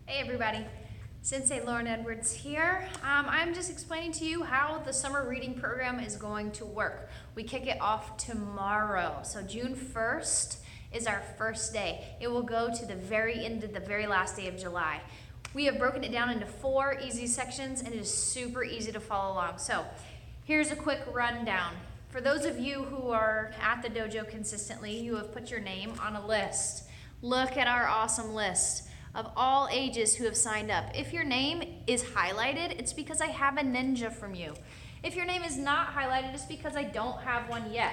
Hey everybody, Sensei Lauren Edwards here. I'm just explaining to you how the summer reading program is going to work. We kick it off tomorrow, so June 1st is our first day. It will go to the very end of the very last day of July. We have broken it down into 4 easy sections and it is super easy to follow along. So here's a quick rundown. For those of you who are at the dojo consistently, you have put your name on a list. Look at our awesome list of all ages who have signed up. If your name is highlighted, it's because I have a ninja from you. If your name is not highlighted, it's because I don't have one yet.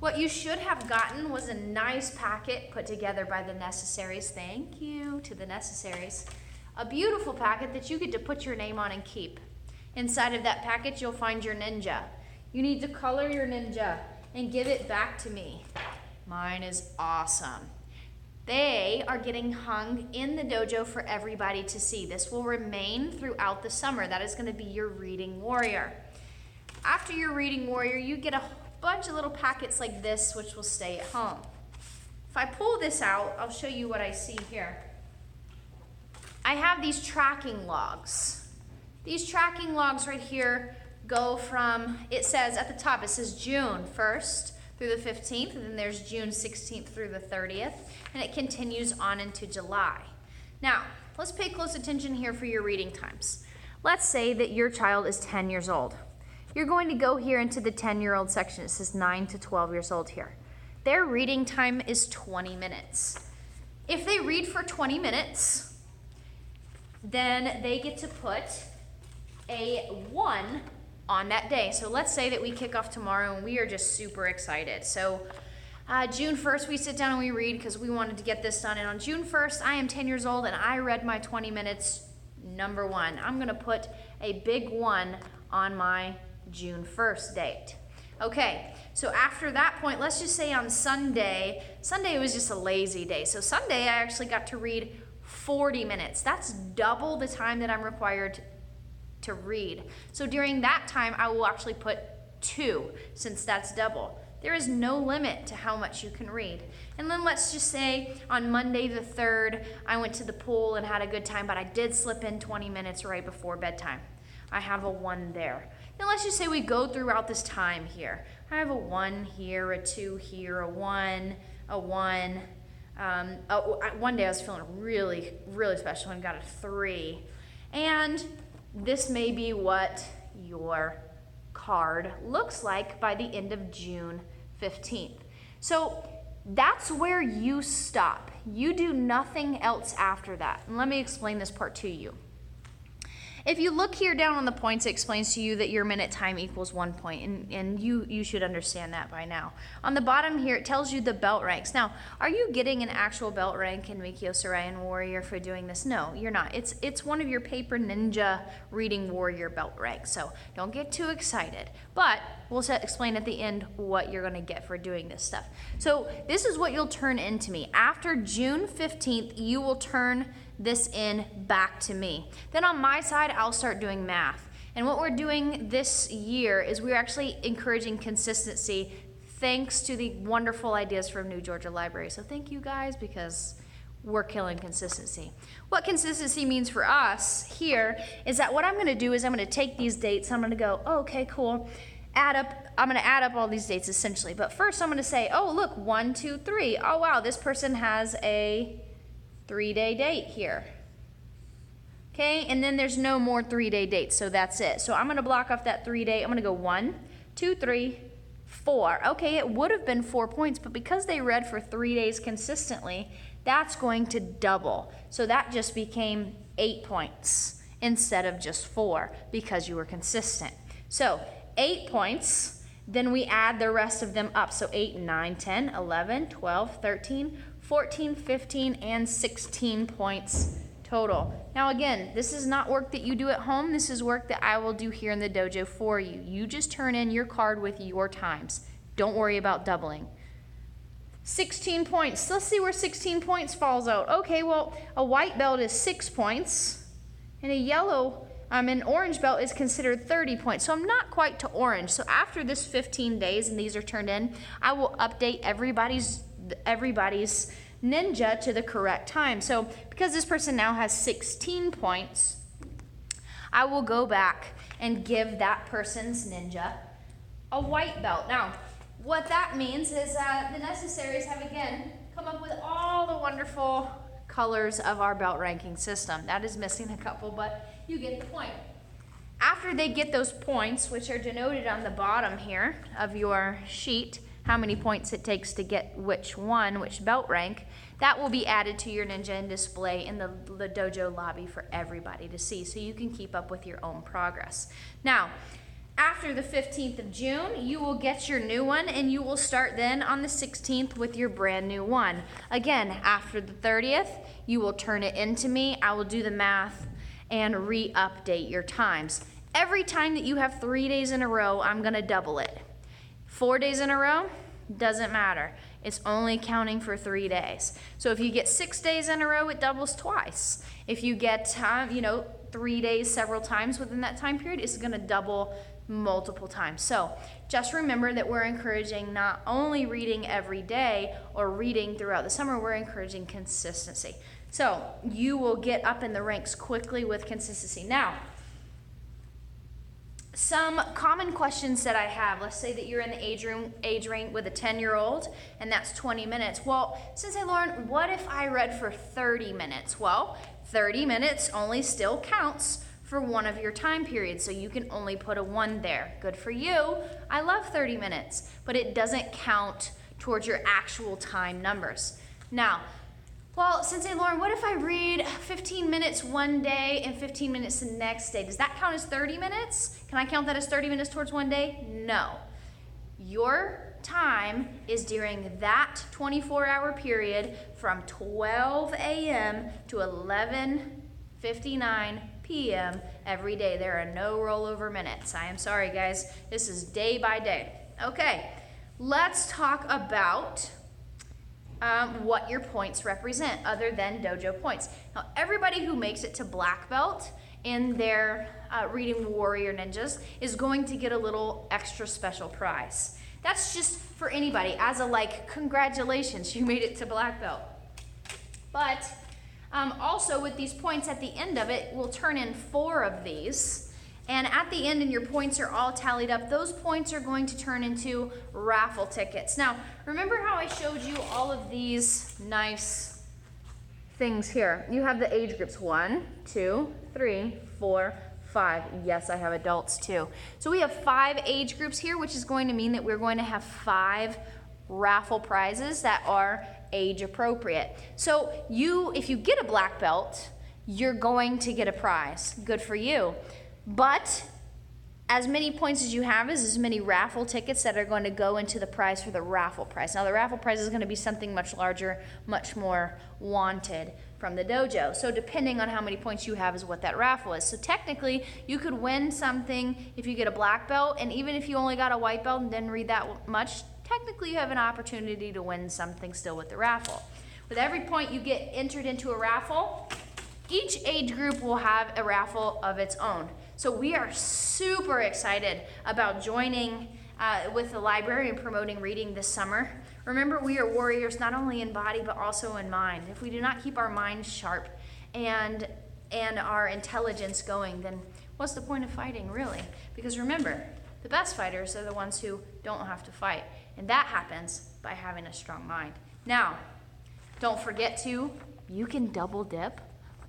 What you should have gotten was a nice packet put together by the Necessaries. Thank you to the Necessaries. A beautiful packet that you get to put your name on and keep. Inside of that package, you'll find your ninja. You need to color your ninja and give it back to me. Mine is awesome. They are getting hung in the dojo for everybody to see. This will remain throughout the summer. That is going to be your reading warrior. After your reading warrior, you get a bunch of little packets like this, which will stay at home. If I pull this out, I'll show you what I see here. I have these tracking logs. These tracking logs right here go from, it says at the top, it says June 1st through the 15th, and then there's June 16th through the 30th, and it continues on into July. Now, let's pay close attention here for your reading times. Let's say that your child is 10 years old. You're going to go here into the 10-year-old section. It says 9 to 12 years old here. Their reading time is 20 minutes. If they read for 20 minutes, then they get to put a 1 on that day. So let's say that we kick off tomorrow and we are just super excited. So June 1st, we sit down and we read because we wanted to get this done. And on June 1st, I am 10 years old and I read my 20 minutes, number 1. I'm gonna put a big 1 on my June 1st date. Okay, so after that point, let's just say on Sunday was just a lazy day. So Sunday, I actually got to read 40 minutes. That's double the time that I'm required to read. So during that time, I will actually put 2, since that's double. There is no limit to how much you can read. And then let's just say on Monday the 3rd, I went to the pool and had a good time, but I did slip in 20 minutes right before bedtime. I have a 1 there. Then let's just say we go throughout this time here. I have a 1 here, a 2 here, a 1, a 1. One day I was feeling really, really special and got a 3. And this may be what your card looks like by the end of June 15th. So that's where you stop. You do nothing else after that. And let me explain this part to you. If you look here down on the points, it explains to you that your minute time equals 1 point, and you should understand that by now. On the bottom here, it tells you the belt ranks. Now, are you getting an actual belt rank in Mikyo Sarayan Warrior for doing this? No, you're not. It's one of your paper ninja reading warrior belt ranks, so don't get too excited. But we'll explain at the end what you're gonna get for doing this stuff. So this is what you'll turn into me. After June 15th, you will turn this in back to me. Then on my side, I'll start doing math. And what we're doing this year is we're actually encouraging consistency thanks to the wonderful ideas from New Georgia Library. So thank you guys, because we're killing consistency. What consistency means for us here is that what I'm gonna do is I'm gonna take these dates, I'm gonna go, oh, okay, cool. I'm gonna add up all these dates essentially. But first I'm gonna say, oh, look, 1, 2, 3. Oh, wow, this person has a 3-day date here. Okay, and then there's no more 3-day dates, so that's it. So I'm gonna block off that 3-day. I'm gonna go 1, 2, 3, 4. Okay, it would have been 4 points, but because they read for 3 days consistently, that's going to double. So that just became 8 points instead of just 4 because you were consistent. So 8 points, then we add the rest of them up. So 8, 9, 10, 11, 12, 13, 14, 15, and 16 points total. Now again, this is not work that you do at home. This is work that I will do here in the dojo for you. You just turn in your card with your times. Don't worry about doubling. 16 points. Let's see where 16 points falls out. Okay, well, a white belt is 6 points, and an orange belt is considered 30 points. So I'm not quite to orange. So after this 15 days and these are turned in, I will update everybody's ninja to the correct time. So because this person now has 16 points, I will go back and give that person's ninja a white belt. Now, what that means is that the necessaries have again come up with all the wonderful colors of our belt ranking system. That is missing a couple, but you get the point. After they get those points, which are denoted on the bottom here of your sheet, how many points it takes to get which belt rank, that will be added to your ninja and display in the dojo lobby for everybody to see, so you can keep up with your own progress. Now, after the 15th of June, you will get your new one, and you will start then on the 16th with your brand new one. Again, after the 30th, you will turn it into me. I will do the math and re-update your times. Every time that you have 3 days in a row, I'm gonna double it. 4 days in a row, doesn't matter. It's only counting for 3 days. So if you get 6 days in a row, it doubles twice. If you get 3 days several times within that time period, it's gonna double multiple times. So just remember that we're encouraging not only reading every day or reading throughout the summer, we're encouraging consistency. So you will get up in the ranks quickly with consistency. Now, some common questions that I have, let's say that you're in the age range with a 10-year-old, and that's 20 minutes. Well, Sensei Lauren, what if I read for 30 minutes? Well, 30 minutes only still counts for one of your time periods, so you can only put a 1 there. Good for you. I love 30 minutes, but it doesn't count towards your actual time numbers. Now, well, Sensei Lauren, what if I read 15 minutes one day and 15 minutes the next day? Does that count as 30 minutes? Can I count that as 30 minutes towards one day? No. Your time is during that 24-hour period from 12 a.m. to 11:59 p.m. every day. There are no rollover minutes. I am sorry, guys. This is day by day. Okay, let's talk about what your points represent other than dojo points. Now, everybody who makes it to black belt in their Reading Warrior Ninjas is going to get a little extra special prize. That's just for anybody as a congratulations, you made it to black belt. But also with these points at the end of it, we'll turn in 4 of these. And at the end, and your points are all tallied up, those points are going to turn into raffle tickets. Now, remember how I showed you all of these nice things here? You have the age groups 1, 2, 3, 4, 5. Yes, I have adults too. So we have 5 age groups here, which is going to mean that we're going to have 5 raffle prizes that are age appropriate. So if you get a black belt, you're going to get a prize. Good for you. But as many points as you have is as many raffle tickets that are going to go into the prize for the raffle prize. Now the raffle prize is going to be something much larger, much more wanted from the dojo. So depending on how many points you have is what that raffle is. So technically you could win something if you get a black belt, and even if you only got a white belt and didn't read that much, technically you have an opportunity to win something still with the raffle. With every point you get entered into a raffle, each age group will have a raffle of its own. So we are super excited about joining with the library and promoting reading this summer. Remember, we are warriors not only in body but also in mind. If we do not keep our minds sharp and our intelligence going, then what's the point of fighting, really? Because remember, the best fighters are the ones who don't have to fight, and that happens by having a strong mind. Now, don't forget you can double dip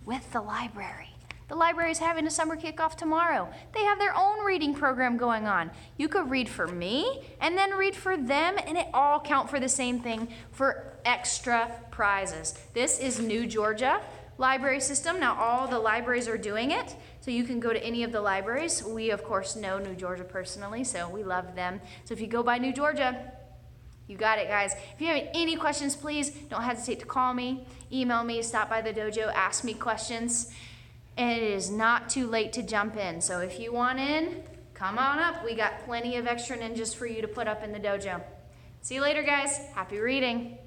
with the library. The library is having a summer kickoff tomorrow. They have their own reading program going on. You could read for me and then read for them, and it all count for the same thing for extra prizes. This is New Georgia library system. Now all the libraries are doing it, so you can go to any of the libraries. We of course know New Georgia personally, so we love them. So if you go by New Georgia, you got it, guys. If you have any questions, please don't hesitate to call me, email me, stop by the dojo, ask me questions. And it is not too late to jump in. So if you want in, come on up. We got plenty of extra ninjas for you to put up in the dojo. See you later, guys. Happy reading.